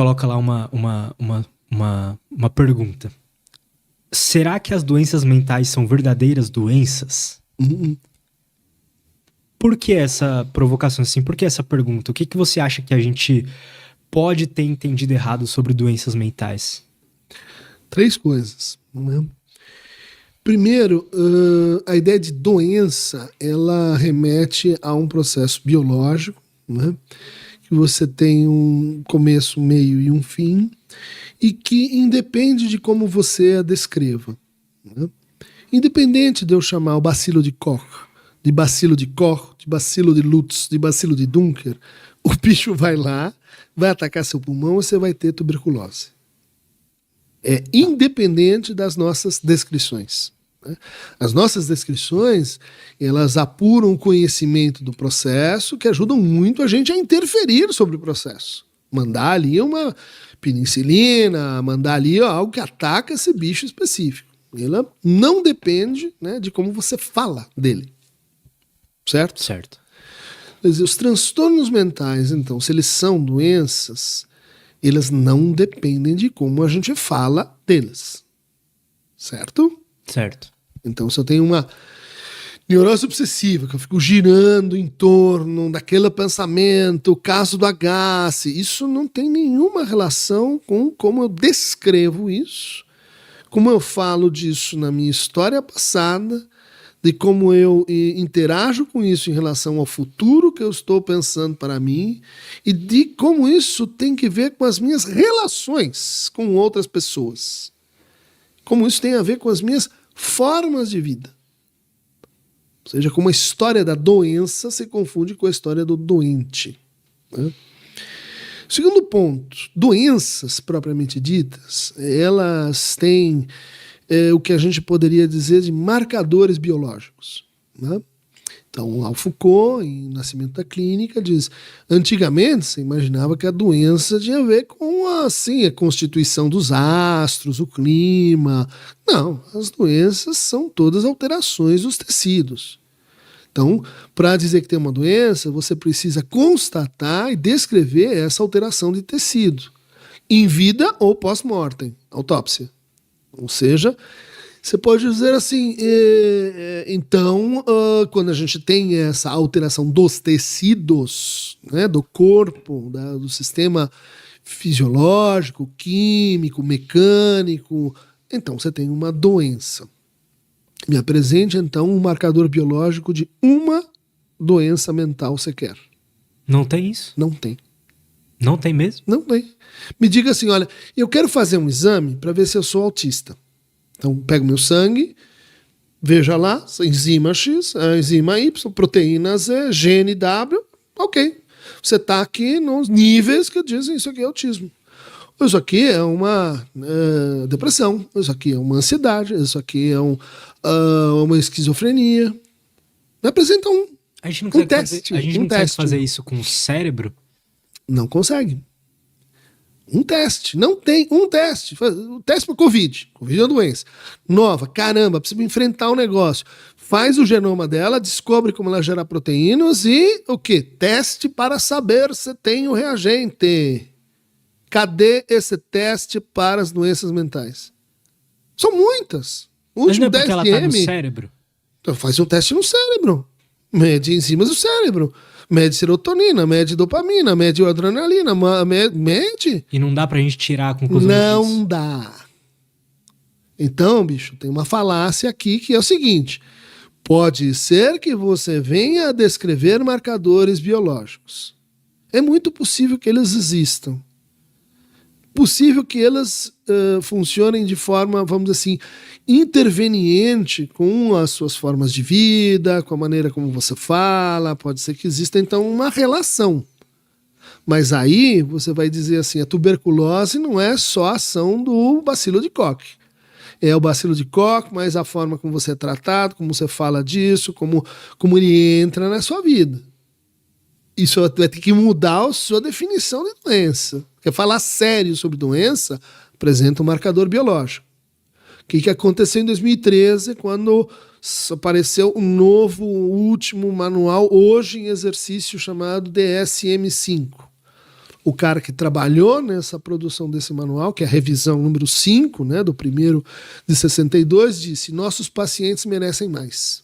coloca lá uma pergunta. Será que as doenças mentais são verdadeiras doenças? Por que essa provocação assim? Por que essa pergunta? O que você acha que a gente pode ter entendido errado sobre doenças mentais? 3 coisas, né? Primeiro, a ideia de doença, ela remete a um processo biológico, né? Que você tem um começo, um meio e um fim, e que independe de como você a descreva, né? Independente de eu chamar o bacilo de Koch, de bacilo de Lutz, de bacilo de Dunker, o bicho vai lá, vai atacar seu pulmão e você vai ter tuberculose. É independente das nossas descrições. As nossas descrições, elas apuram o conhecimento do processo, que ajudam muito a gente a interferir sobre o processo. Mandar ali uma penicilina, mandar ali algo que ataca esse bicho específico. Ela não depende, né, de como você fala dele. Certo? Certo. Quer dizer, os transtornos mentais, então, se eles são doenças, eles não dependem de como a gente fala deles. Certo? Certo. Então, se eu tenho uma neurose obsessiva, que eu fico girando em torno daquele pensamento, o caso do agache, isso não tem nenhuma relação com como eu descrevo isso, como eu falo disso na minha história passada, de como eu interajo com isso em relação ao futuro que eu estou pensando para mim e de como isso tem que ver com as minhas relações com outras pessoas. Como isso tem a ver com as minhas formas de vida. Ou seja, como a história da doença se confunde com a história do doente. Né? Segundo ponto, doenças propriamente ditas, elas têm o que a gente poderia dizer de marcadores biológicos. Né? Então, Foucault, em Nascimento da Clínica, diz: antigamente você imaginava que a doença tinha a ver com assim, a constituição dos astros, o clima. Não, as doenças são todas alterações dos tecidos. Então, para dizer que tem uma doença, você precisa constatar e descrever essa alteração de tecido, em vida ou pós-mortem, autópsia. Ou seja, você pode dizer assim, então, quando a gente tem essa alteração dos tecidos, né, do corpo, do sistema fisiológico, químico, mecânico, então você tem uma doença. Me apresente, então, um marcador biológico de uma doença mental sequer. Não tem isso? Não tem. Não tem mesmo? Não tem. Me diga assim, olha, eu quero fazer um exame para ver se eu sou autista. Então, pego meu sangue, veja lá, enzima X, enzima Y, proteína Z, gene W, ok. Você está aqui nos níveis que dizem isso aqui é autismo. Isso aqui é uma depressão, isso aqui é uma ansiedade, isso aqui é uma esquizofrenia. Me apresenta A gente não um consegue teste. a gente não consegue fazer isso com o cérebro? Não consegue. Um teste. Não tem um teste. O teste para Covid. Covid é uma doença nova. Caramba, precisa enfrentar o negócio. Faz o genoma dela, descobre como ela gera proteínas e o quê? Teste para saber se tem o reagente. Cadê esse teste para as doenças mentais? São muitas. O Mas não último é porque ela tá no cérebro? Então faz um teste no cérebro. Mede enzimas do cérebro. Mede serotonina, mede dopamina, mede adrenalina, mede. E não dá pra gente tirar a conclusão Não disso? dá. Então, bicho, tem uma falácia aqui que é o seguinte: pode ser que você venha a descrever marcadores biológicos. É muito possível que eles existam. Possível que elas funcionem de forma, vamos dizer assim, interveniente com as suas formas de vida, com a maneira como você fala. Pode ser que exista, então, uma relação. Mas aí você vai dizer assim, a tuberculose não é só a ação do bacilo de Koch. É o bacilo de Koch, mas a forma como você é tratado, como você fala disso, como ele entra na sua vida. Isso vai ter que mudar a sua definição de doença. Porque falar sério sobre doença apresenta um marcador biológico. O que aconteceu em 2013, quando apareceu um novo, último manual, hoje em exercício, chamado DSM-5. O cara que trabalhou nessa produção desse manual, que é a revisão número 5, né, do primeiro de 62, disse: nossos pacientes merecem mais.